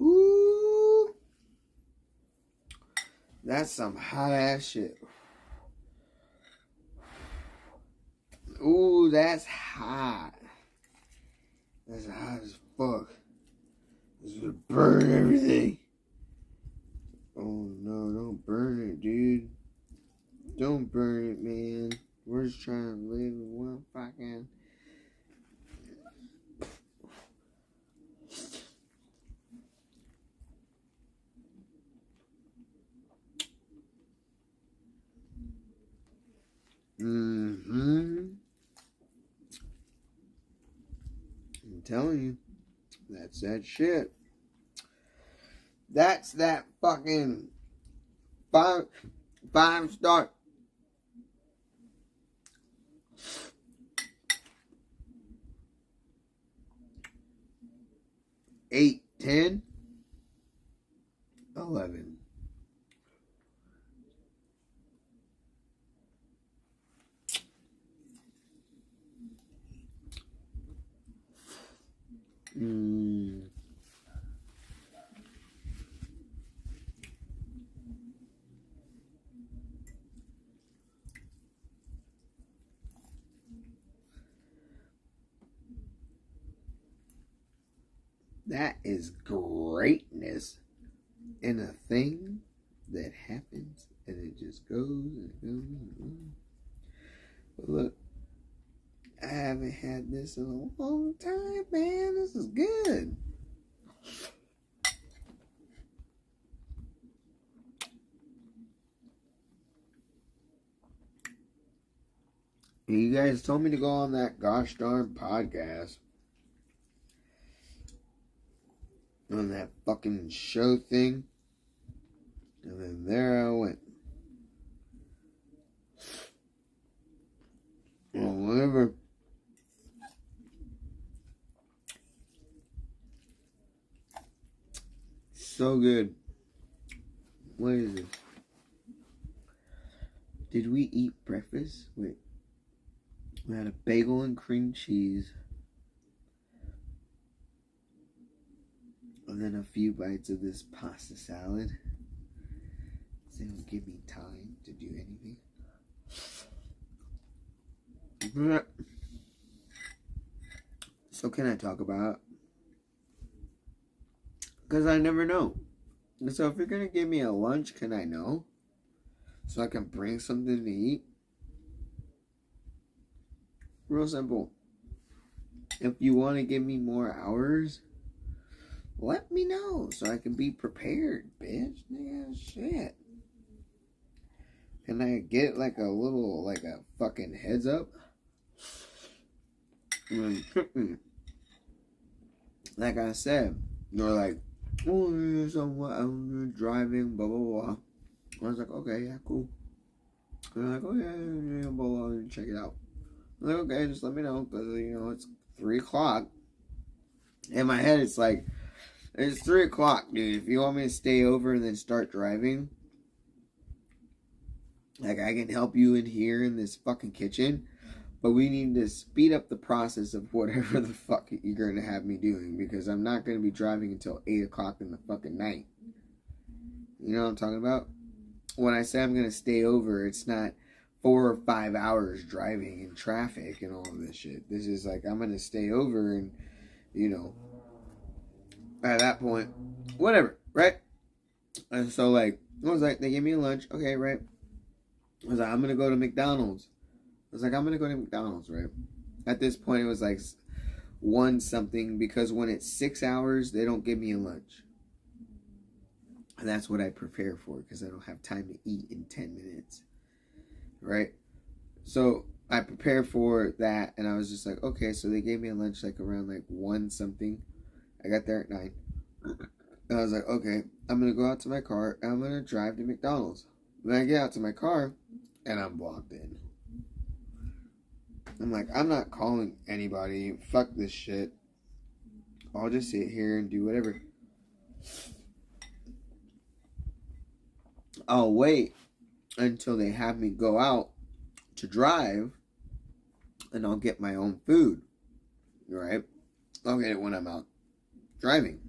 Ooh. That's some hot ass shit. Ooh, that's hot. That's hot as fuck. This is gonna burn everything. Oh no, don't burn it, dude. Don't burn it, man. We're just trying to live in one fucking... I'm telling you, that's that shit. That's that fucking five star. Eight, 10, 11. That is greatness in a thing that happens and it just goes and goes and goes. But look, I haven't had this in a long time, man. This is good. You guys told me to go on that gosh darn podcast. On that fucking show thing. And then there I went. Well, whatever. So good. What is this? Did we eat breakfast? Wait. We had a bagel and cream cheese. And then a few bites of this pasta salad. So it would give me time to do anything. So can I talk about? Because I never know. So if you're going to give me a lunch, can I know? So I can bring something to eat? Real simple. If you want to give me more hours, let me know so I can be prepared, bitch. Nigga, shit. Can I get like a little, like a fucking heads up? Like I said, they're like, oh, so what? I'm driving, blah, blah, blah. I was like, okay, yeah, cool. And they're like, oh, yeah, blah, blah, check it out. I'm like, okay, just let me know, because, you know, it's 3 o'clock. In my head, it's like, it's 3 o'clock, dude. If you want me to stay over and then start driving, like, I can help you in here in this fucking kitchen, but we need to speed up the process of whatever the fuck you're going to have me doing, because I'm not going to be driving until 8 o'clock in the fucking night. You know what I'm talking about? When I say I'm going to stay over, it's not 4 or 5 hours driving in traffic and all of this shit. This is like, I'm going to stay over and, you know, at that point, whatever, right? And so, like, I was like, they gave me a lunch. Okay, right? I was like, I'm going to go to McDonald's. I was like, I'm going to go to McDonald's, right? At this point, it was like 1 something, because when it's 6 hours, they don't give me a lunch. And that's what I prepare for, because I don't have time to eat in 10 minutes. Right? So I prepared for that, and I was just like, okay, so they gave me a lunch like around like 1 something. I got there at 9. And I was like, okay, I'm going to go out to my car, and I'm going to drive to McDonald's. Then I get out to my car, and I'm blocked in. I'm like, I'm not calling anybody. Fuck this shit. I'll just sit here and do whatever. I'll wait until they have me go out to drive, and I'll get my own food, right? I'll get it when I'm out driving.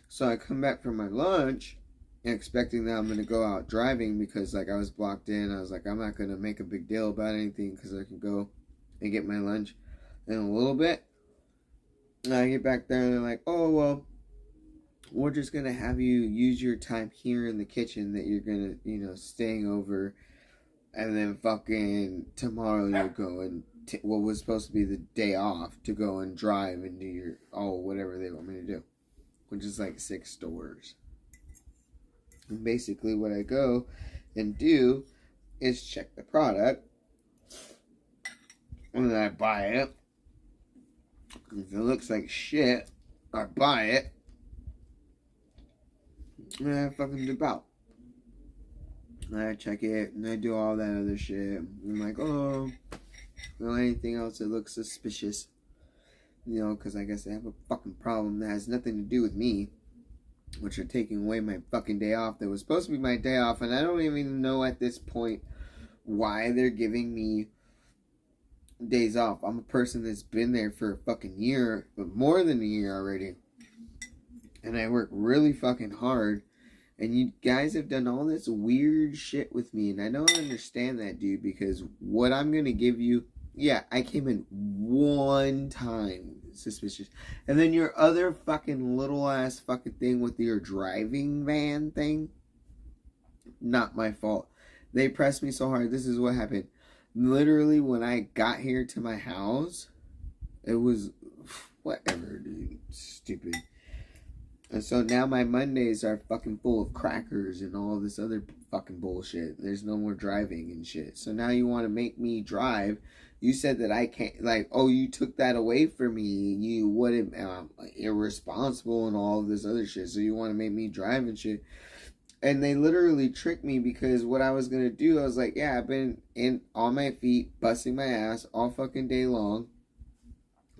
So I come back from my lunch expecting that I'm going to go out driving because like I was blocked in. I was like, I'm not going to make a big deal about anything because I can go and get my lunch in a little bit. And I get back there and they're like, oh, well, we're just going to have you use your time here in the kitchen that you're going to, staying over. And then fucking tomorrow you'll go and what was supposed to be the day off to go and drive and do your, whatever they want me to do. Which is like 6 stores. And basically what I go and do is check the product. And then I buy it. If it looks like shit, I buy it. And I fucking dip out. And I check it and I do all that other shit. I'm like, well, anything else that looks suspicious. Because I guess I have a fucking problem that has nothing to do with me. Which are taking away my fucking day off. That was supposed to be my day off. And I don't even know at this point why they're giving me days off. I'm a person that's been there for a fucking year. But more than a year already. And I work really fucking hard. And you guys have done all this weird shit with me. And I don't understand that, dude. Because what I'm going to give you... Yeah, I came in one time suspicious. And then your other fucking little ass fucking thing with your driving van thing. Not my fault. They pressed me so hard. This is what happened. Literally, when I got here to my house, it was... Whatever, dude. Stupid. And so now my Mondays are fucking full of crackers and all this other fucking bullshit. There's no more driving and shit. So now you want to make me drive. You said that I can't, like, you took that away from me. You wouldn't, irresponsible and all of this other shit. So you want to make me drive and shit. And they literally tricked me because what I was going to do, I was like, yeah, I've been on my feet, busting my ass all fucking day long.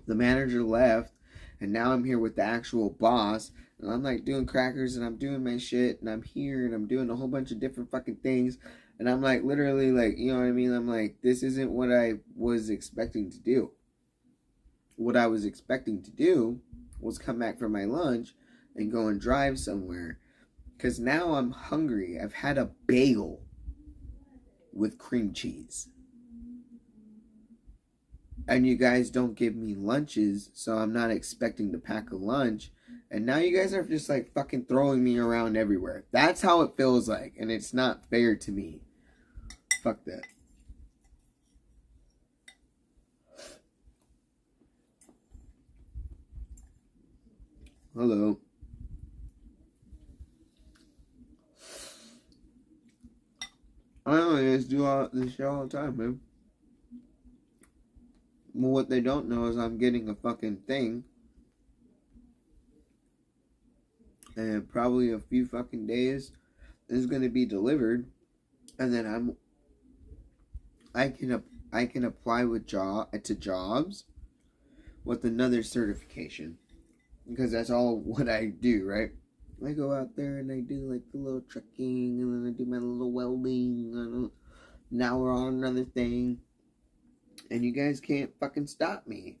The manager left. And now I'm here with the actual boss. And I'm like doing crackers and I'm doing my shit. And I'm here and I'm doing a whole bunch of different fucking things. And I'm like literally like, you know what I mean? I'm like, this isn't what I was expecting to do. What I was expecting to do was come back from my lunch and go and drive somewhere. Because now I'm hungry. I've had a bagel with cream cheese. And you guys don't give me lunches, so I'm not expecting to pack a lunch. And now you guys are just like fucking throwing me around everywhere. That's how it feels like. And it's not fair to me. Fuck that. Hello. I don't know, they just do all this shit all the time, man. Well, what they don't know is I'm getting a fucking thing. And probably a few fucking days is going to be delivered. And then I can apply to jobs with another certification. Because that's all what I do, right? I go out there and I do like the little trucking and then I do my little welding. And now we're on another thing. And you guys can't fucking stop me.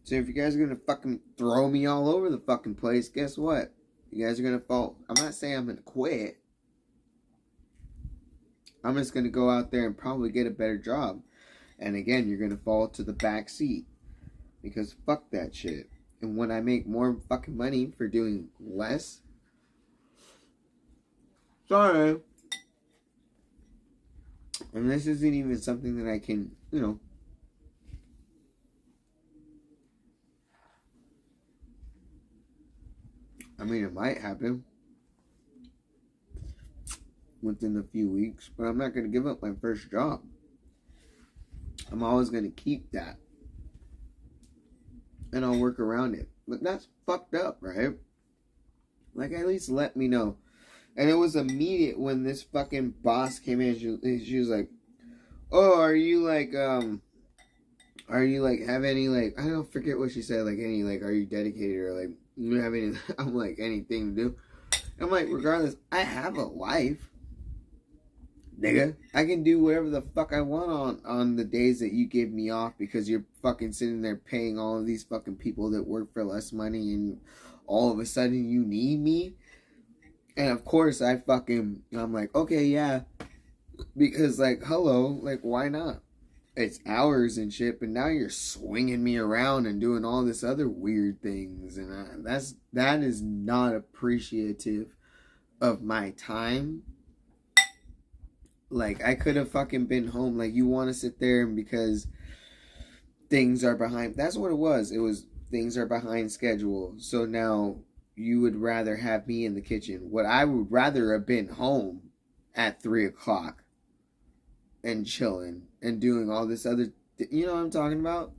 So if you guys are going to fucking throw me all over the fucking place, guess what? You guys are going to fall. I'm not saying I'm going to quit. I'm just going to go out there and probably get a better job. And again, you're going to fall to the back seat. Because fuck that shit. And when I make more fucking money for doing less. Sorry. And this isn't even something that I can, I mean, it might happen within a few weeks, but I'm not going to give up my first job. I'm always going to keep that. And I'll work around it. But that's fucked up, right? Like, at least let me know. And it was immediate when this fucking boss came in. She was like, oh, are you have any, like, I don't forget what she said, like, any, like, are you dedicated or, like, you have any, I'm like, anything to do. I'm like, regardless, I have a life. Nigga, I can do whatever the fuck I want on the days that you give me off because you're fucking sitting there paying all of these fucking people that work for less money and all of a sudden you need me. And of course I'm like, okay, yeah. Because like, hello, like why not? It's hours and shit, but now you're swinging me around and doing all this other weird things. And that is not appreciative of my time. Like, I could have fucking been home. Like, you want to sit there and because things are behind. That's what it was. It was things are behind schedule. So now you would rather have me in the kitchen. What I would rather have been home at 3 o'clock and chilling and doing all this other. You know what I'm talking about?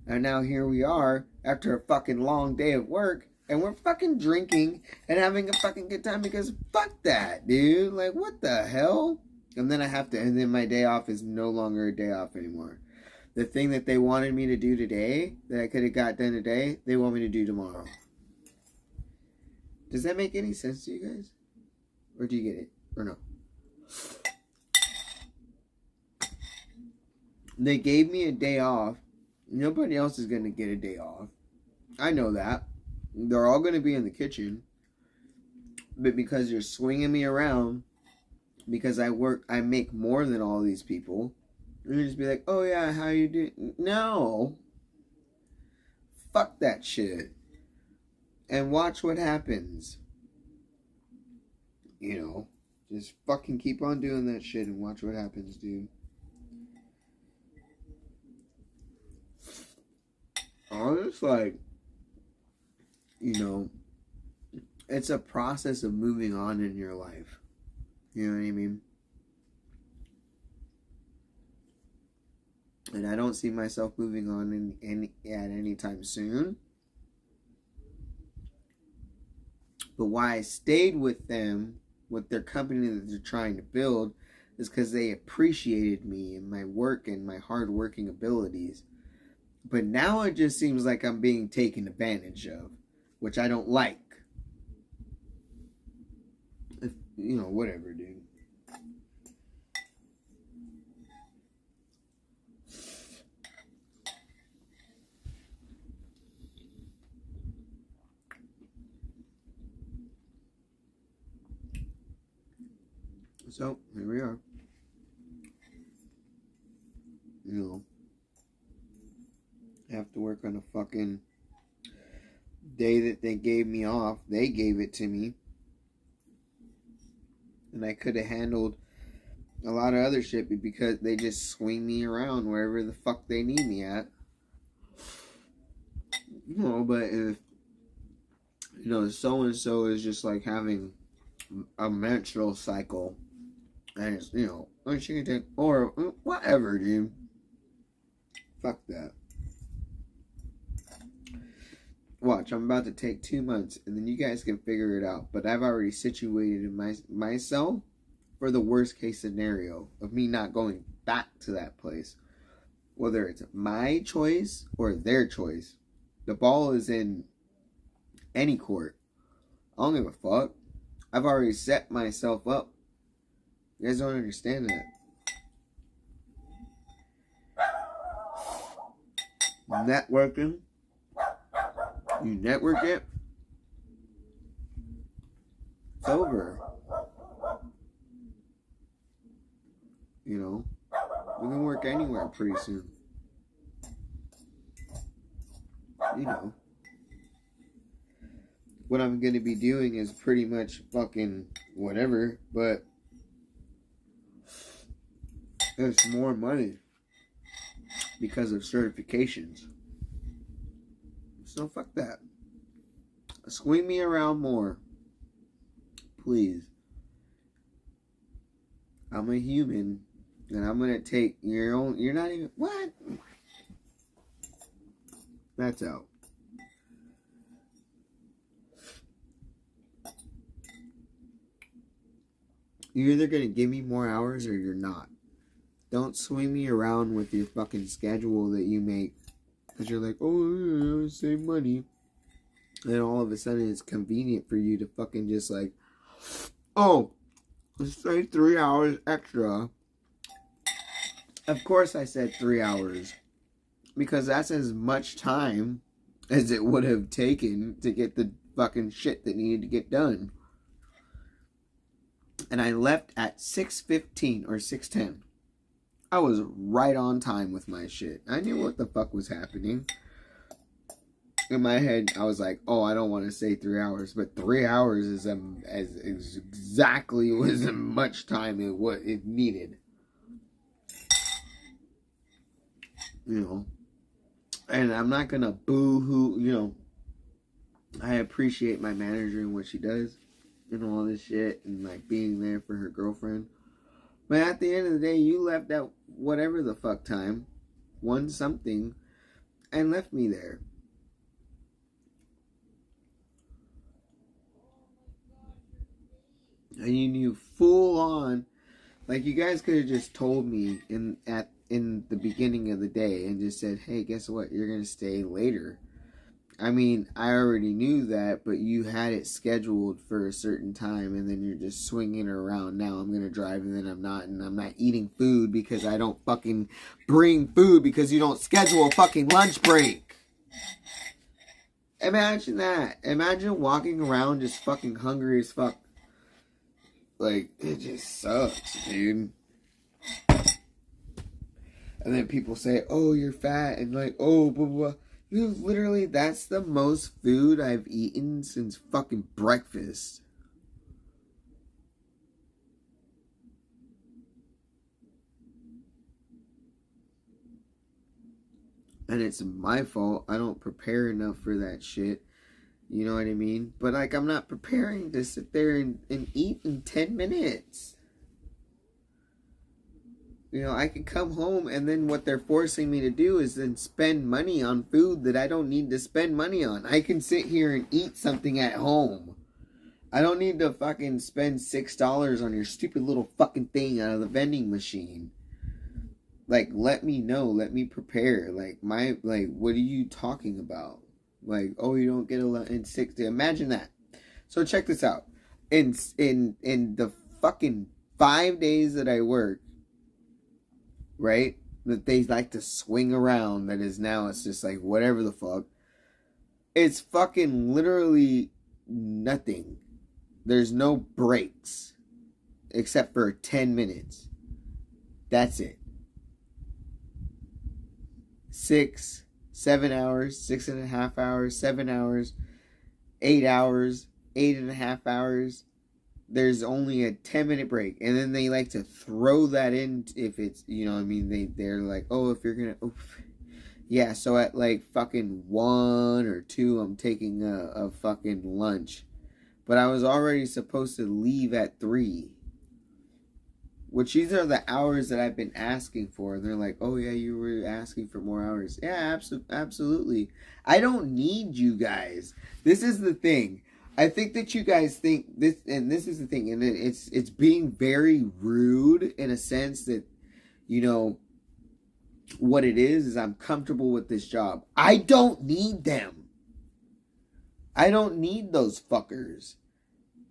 And now here we are after a fucking long day of work. And we're fucking drinking and having a fucking good time because fuck that, dude. Like, what the hell? And then my day off is no longer a day off anymore. The thing that they wanted me to do today, that I could have got done today, they want me to do tomorrow. Does that make any sense to you guys? Or do you get it? Or no? They gave me a day off. Nobody else is going to get a day off. I know that. They're all going to be in the kitchen. But because you're swinging me around, because I make more than all these people, and you just be like, oh yeah, how you doing? No. Fuck that shit. And watch what happens. You know, just fucking keep on doing that shit and watch what happens, dude. I'm just like, you know, it's a process of moving on in your life. You know what I mean? And I don't see myself moving on at any time soon. But why I stayed with them, with their company that they're trying to build, is because they appreciated me and my work and my hard-working abilities. But now it just seems like I'm being taken advantage of, which I don't like. You know, whatever, dude. So, here we are. You know, I have to work on a fucking day that they gave me off. They gave it to me. And I could have handled a lot of other shit because they just swing me around wherever the fuck they need me at. You know, but if, you know, so-and-so is just like having a menstrual cycle and it's, you know, or she can take, or whatever, dude. Fuck that. Watch, I'm about to take 2 months and then you guys can figure it out. But I've already situated myself for the worst case scenario of me not going back to that place. Whether it's my choice or their choice. The ball is in any court. I don't give a fuck. I've already set myself up. You guys don't understand that. Networking. You network it. It's over. You know, we can work anywhere pretty soon. You know, what I'm going to be doing is pretty much fucking whatever, but it's more money because of certifications. So fuck that. Swing me around more, please. I'm a human, and I'm gonna take your own. You're not even what? That's out. You're either gonna give me more hours or you're not. Don't swing me around with your fucking schedule that you make. Because you're like, oh, save money. And all of a sudden it's convenient for you to fucking just like, oh, say 3 hours extra. Of course I said 3 hours. Because that's as much time as it would have taken to get the fucking shit that needed to get done. And I left at 6:15 or 6:10. I was right on time with my shit. I knew what the fuck was happening. In my head, I was like, oh, I don't want to say 3 hours. But 3 hours is exactly as much time it needed. You know. And I'm not going to boo-hoo, you know. I appreciate my manager and what she does. And all this shit. And like being there for her girlfriend. But at the end of the day, you left at whatever the fuck time. Won something. And left me there. And you knew full on. Like you guys could have just told me in the beginning of the day. And just said, hey, guess what? You're going to stay later. I mean, I already knew that, but you had it scheduled for a certain time, and then you're just swinging around. Now I'm going to drive, and then I'm not, and I'm not eating food because I don't fucking bring food because you don't schedule a fucking lunch break. Imagine that. Imagine walking around just fucking hungry as fuck. Like, it just sucks, dude. And then people say, oh, you're fat, and like, oh, blah, blah, blah. Literally, that's the most food I've eaten since fucking breakfast. And it's my fault. I don't prepare enough for that shit. You know what I mean? But like, I'm not preparing to sit there and eat in 10 minutes. You know, I can come home and then what they're forcing me to do is then spend money on food that I don't need to spend money on. I can sit here and eat something at home. I don't need to fucking spend $6 on your stupid little fucking thing out of the vending machine. Like, let me know. Let me prepare. Like, what are you talking about? Like, oh, you don't get a lot in 60. Imagine that. So check this out. In the fucking 5 days that I work, right, that they like to swing around, that is now it's just like whatever the fuck, it's fucking literally nothing. There's no breaks except for 10 minutes. That's it. 6, 7 hours, 6.5 hours, 7 hours, 8 hours, 8.5 hours. There's only a 10-minute break, and then they like to throw that in if it's, you know what I mean, they're like, oh, if you're gonna, oof. Yeah, so at like fucking 1 or 2 I'm taking a fucking lunch, but I was already supposed to leave at 3, which these are the hours that I've been asking for, and they're like, oh yeah, you were asking for more hours. Yeah, absolutely. I don't need you guys. This is the thing. I think that you guys think this, and this is the thing, and it's being very rude in a sense that, you know, what it is I'm comfortable with this job. I don't need them. I don't need those fuckers.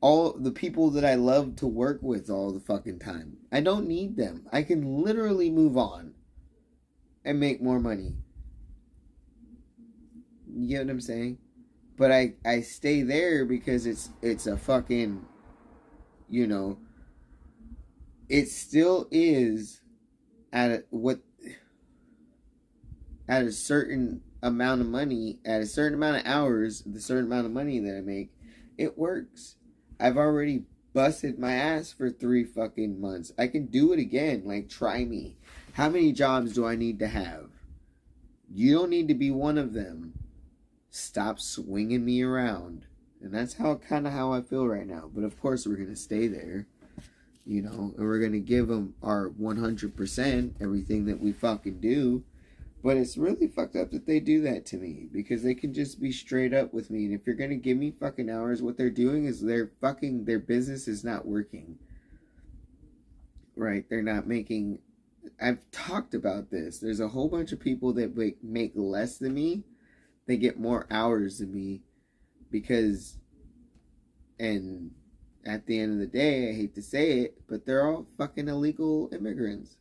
All the people that I love to work with all the fucking time. I don't need them. I can literally move on and make more money. You get what I'm saying? But I stay there because it's a fucking, you know, it still is at a certain amount of money, at a certain amount of hours, the certain amount of money that I make, it works. I've already busted my ass for 3 fucking months. I can do it again. Like, try me. How many jobs do I need to have? You don't need to be one of them. Stop swinging me around. And that's kind of how I feel right now. But of course we're going to stay there. You know, and we're going to give them our 100%, everything that we fucking do. But it's really fucked up that they do that to me. Because they can just be straight up with me. And if you're going to give me fucking hours, what they're doing is their business is not working. Right? They're not making... I've talked about this. There's a whole bunch of people that make less than me. They get more hours than me because, and at the end of the day, I hate to say it, but they're all fucking illegal immigrants.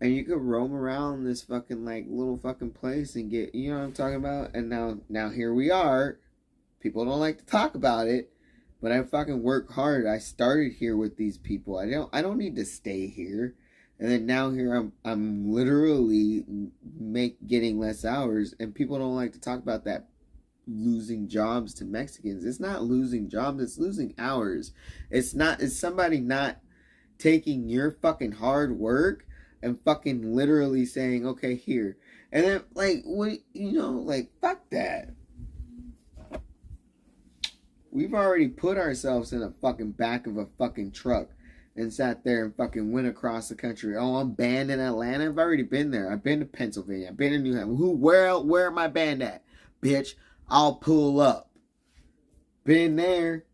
And you could roam around this fucking like little fucking place and get, you know what I'm talking about? And now here we are. People don't like to talk about it, but I fucking work hard. I started here with these people. I don't need to stay here. And then now here I'm literally getting less hours, and people don't like to talk about that losing jobs to Mexicans. It's not losing jobs, it's losing hours. It's somebody not taking your fucking hard work and fucking literally saying, okay, here. And then, like, what, you know, like, fuck that. We've already put ourselves in a fucking back of a fucking truck and sat there and fucking went across the country. Oh, I'm banned in Atlanta. I've already been there. I've been to Pennsylvania. I've been to New Hampshire. Where am I banned at? Bitch, I'll pull up. Been there.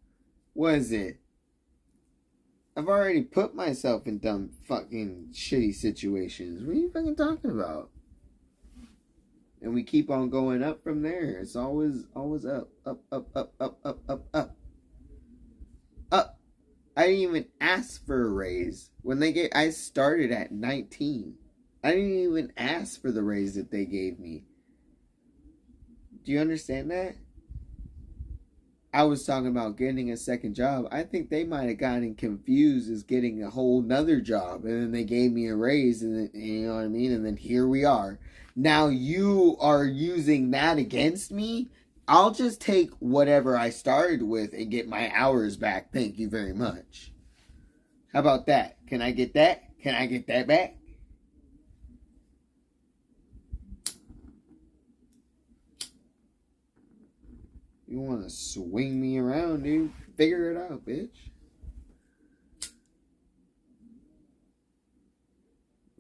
What is it? I've already put myself in dumb fucking shitty situations. What are you fucking talking about? And we keep on going up from there. It's always up. Up. I didn't even ask for a raise. I started at 19. I didn't even ask for the raise that they gave me. Do you understand that? I was talking about getting a second job. I think they might have gotten confused as getting a whole nother job. And then they gave me a raise. And then, you know what I mean? And then here we are. Now you are using that against me? I'll just take whatever I started with and get my hours back. Thank you very much. How about that? Can I get that? Can I get that back? You want to swing me around, dude? Figure it out, bitch.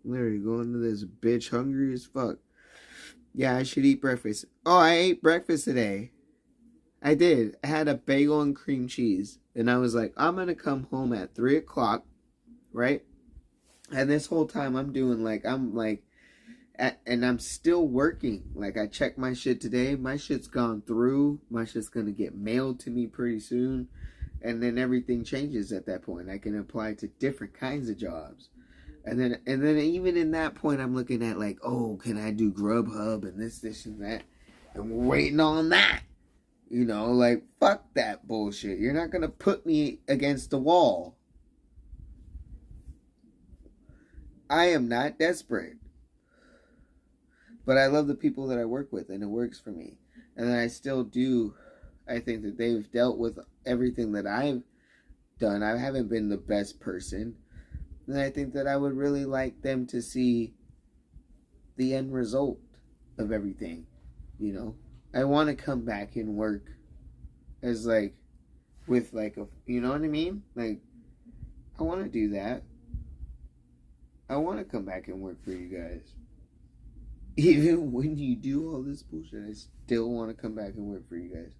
Literally going to this bitch hungry as fuck. Yeah, I should eat breakfast. Oh, I ate breakfast today. I did. I had a bagel and cream cheese. And I was like, I'm going to come home at 3 o'clock, right? And this whole time and I'm still working. Like, I checked my shit today. My shit's gone through. My shit's going to get mailed to me pretty soon. And then everything changes at that point. I can apply to different kinds of jobs. And then even in that point, I'm looking at like, oh, can I do Grubhub and this, and that? And we're waiting on that. You know, like, fuck that bullshit. You're not going to put me against the wall. I am not desperate. But I love the people that I work with, and it works for me. And I still do. I think that they've dealt with everything that I've done. I haven't been the best person. And I think that I would really like them to see the end result of everything. You know? I want to come back and work as like, with like a, you know what I mean? Like, I want to do that. I want to come back and work for you guys. Even when you do all this bullshit, I still want to come back and work for you guys.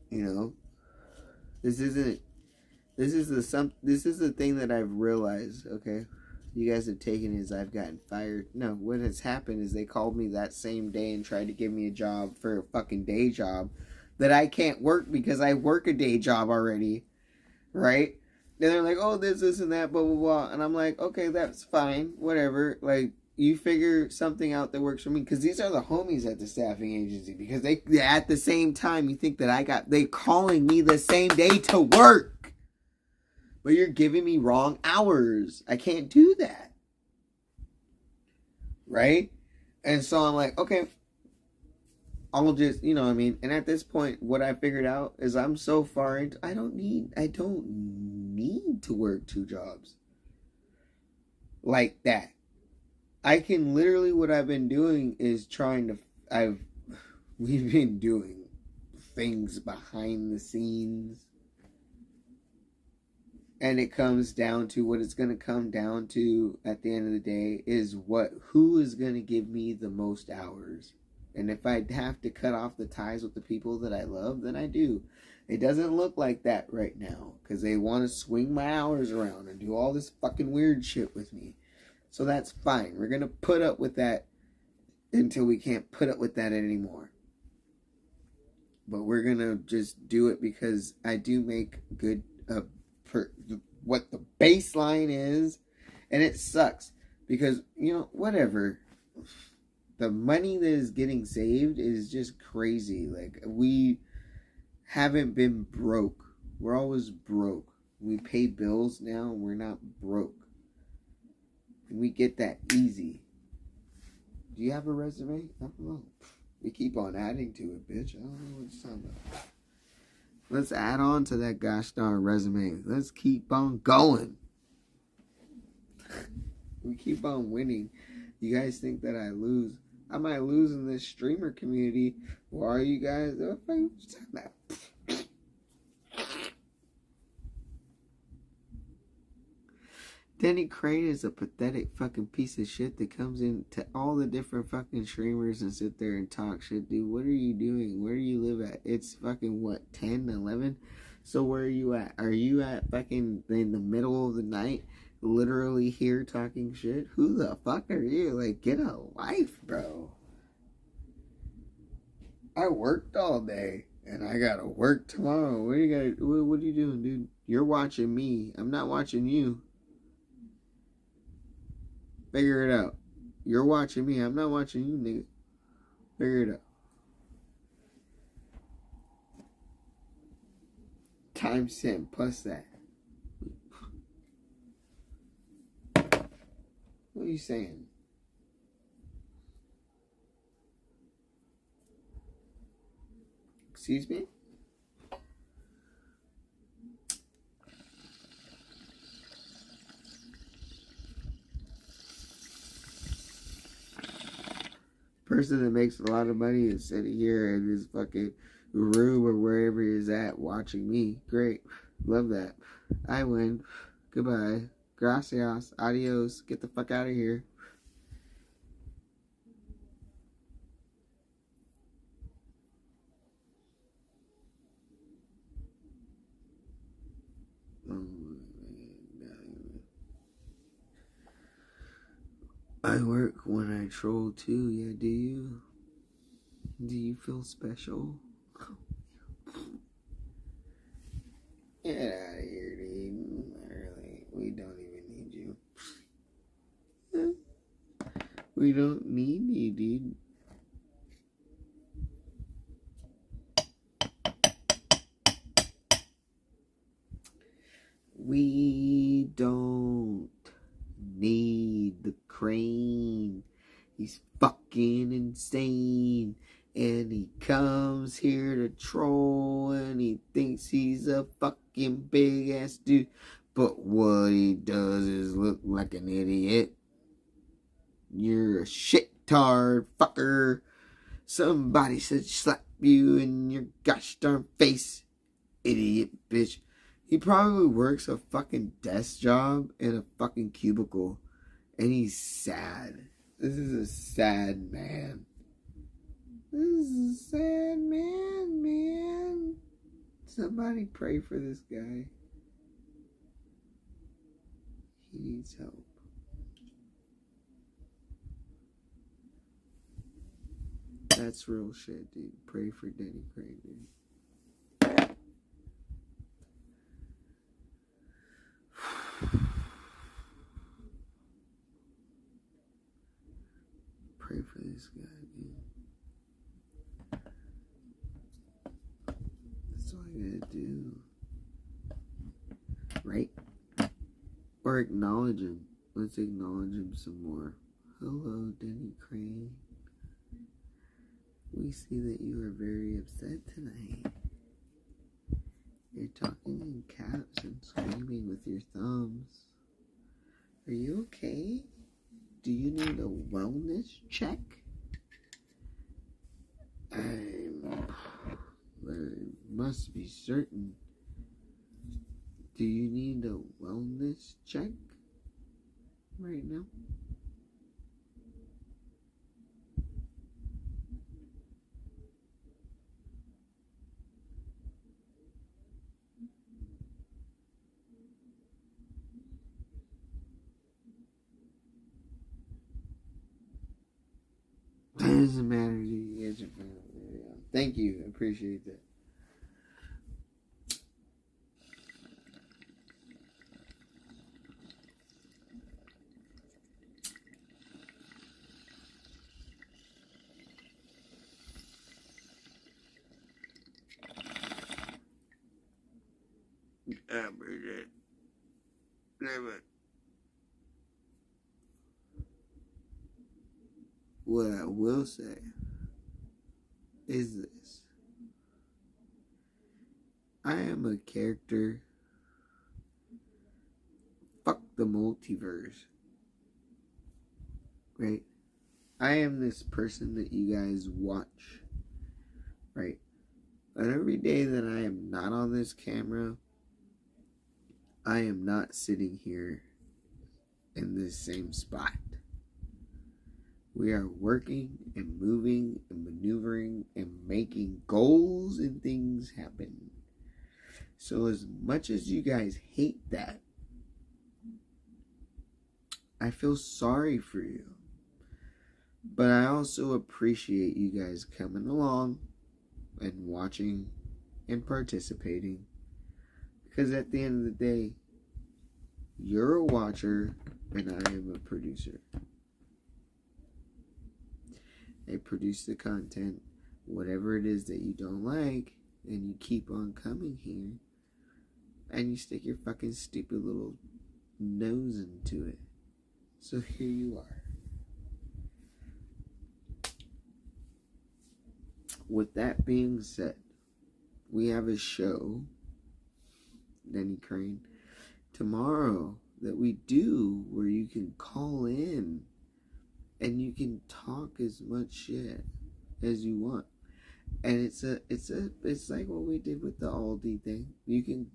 You know, this is the thing that I've realized. Okay, you guys have taken it as I've gotten fired. No, what has happened is they called me that same day and tried to give me a job for a fucking day job that I can't work because I work a day job already, right? And they're like, oh, this, and that, blah, blah, blah. And I'm like, okay, that's fine, whatever. Like, you figure something out that works for me. Because these are the homies at the staffing agency. Because they at the same time, you think that they calling me the same day to work. But you're giving me wrong hours. I can't do that. Right? And so I'm like, okay, I'll just, you know what I mean? And at this point, what I figured out is I'm so far into, I don't need to work 2 jobs. Like that. I can literally, what I've been doing is we've been doing things behind the scenes. And it comes down to what it's going to come down to at the end of the day is who is going to give me the most hours. And if I have to cut off the ties with the people that I love, then I do. It doesn't look like that right now because they want to swing my hours around and do all this fucking weird shit with me. So that's fine. We're going to put up with that until we can't put up with that anymore. But we're going to just do it because I do make good what the baseline is. And it sucks because, whatever. The money that is getting saved is just crazy. Like, we haven't been broke. We're always broke. We pay bills now. We're not broke. And we get that easy. Do you have a resume? I don't know. We keep on adding to it, bitch. I don't know what you're talking about. Let's add on to that gosh darn resume. Let's keep on going. We keep on winning. You guys think that I lose. I might lose in this streamer community. Why are you guys? What are you talking about? Denny Crane is a pathetic fucking piece of shit that comes in to all the different fucking streamers and sit there and talk shit. Dude, what are you doing? Where do you live at? It's fucking what, 10, 11? So where are you at? Are you at fucking in the middle of the night, literally here talking shit? Who the fuck are you? Like, get a life, bro. I worked all day and I gotta work tomorrow. What are you doing, dude? You're watching me. I'm not watching you. Figure it out. You're watching me. I'm not watching you, nigga. Figure it out. Timestamp plus that. What are you saying? Excuse me? Person that makes a lot of money is sitting here in this fucking room or wherever he's at watching me. Great. Love that. I win. Goodbye. Gracias. Adios. Get the fuck out of here. I work when I troll too, yeah, do you? Do you feel special? Get out of here, dude. Literally, we don't even need you. We don't need you, dude. We don't need the Crane. He's fucking insane. And he comes here to troll. And he thinks he's a fucking big ass dude. But what he does is look like an idiot. You're a shit-tard fucker. Somebody should slap you in your gosh darn face. Idiot bitch. He probably works a fucking desk job in a fucking cubicle. And he's sad. This is a sad man. This is a sad man. Somebody pray for this guy. He needs help. That's real shit, dude. Pray for Denny Crane, dude. Pray for this guy, dude. That's all I gotta do. Right? Or acknowledge him. Let's acknowledge him some more. Hello, Denny Crane. We see that you are very upset tonight. You're talking in caps and screaming with your thumbs. Are you okay? Do you need a wellness check? I must be certain. Do you need a wellness check right now? doesn't matter to you guys. Thank you. I appreciate that. I appreciate it. What I will say is this. I am a character. Fuck the multiverse. Right? I am this person that you guys watch. Right? And every day that I am not on this camera, I am not sitting here in this same spot. We are working and moving and maneuvering and making goals and things happen. So as much as you guys hate that, I feel sorry for you. But I also appreciate you guys coming along and watching and participating. Because at the end of the day, you're a watcher and I am a producer. I produce the content, whatever it is that you don't like, and you keep on coming here, and you stick your fucking stupid little nose into it. So here you are. With that being said, we have a show, Denny Crane, tomorrow that we do where you can call in and you can talk as much shit as you want. And it's like what we did with the Aldi thing. You can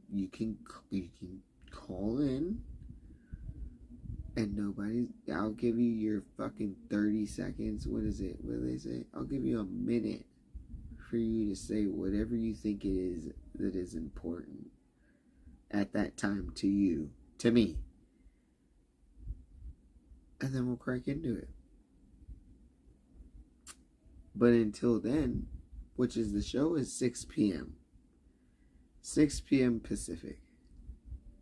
call in and I'll give you your fucking 30 seconds. What is it? What do they say? I'll give you a minute for you to say whatever you think it is that is important at that time to you, to me. And then we'll crack into it. But until then, which is the show is 6 p.m. 6 p.m. Pacific.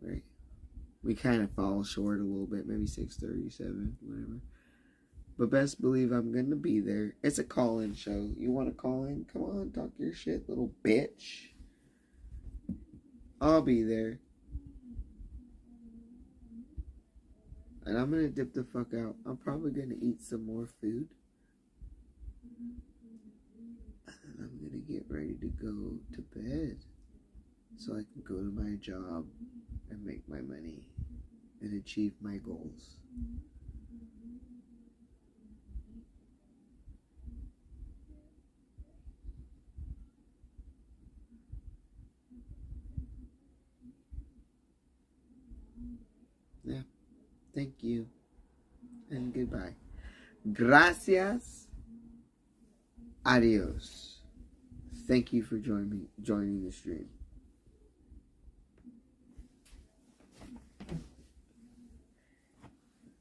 Right? We kind of fall short a little bit, maybe 6:37, whatever. But best believe I'm going to be there. It's a call-in show. You want to call in? Come on, talk your shit, little bitch. I'll be there. And I'm going to dip the fuck out. I'm probably going to eat some more food. And then I'm going to get ready to go to bed. So I can go to my job and make my money and achieve my goals. Yeah. Thank you. And goodbye. Gracias. Adios. Thank you for joining the stream.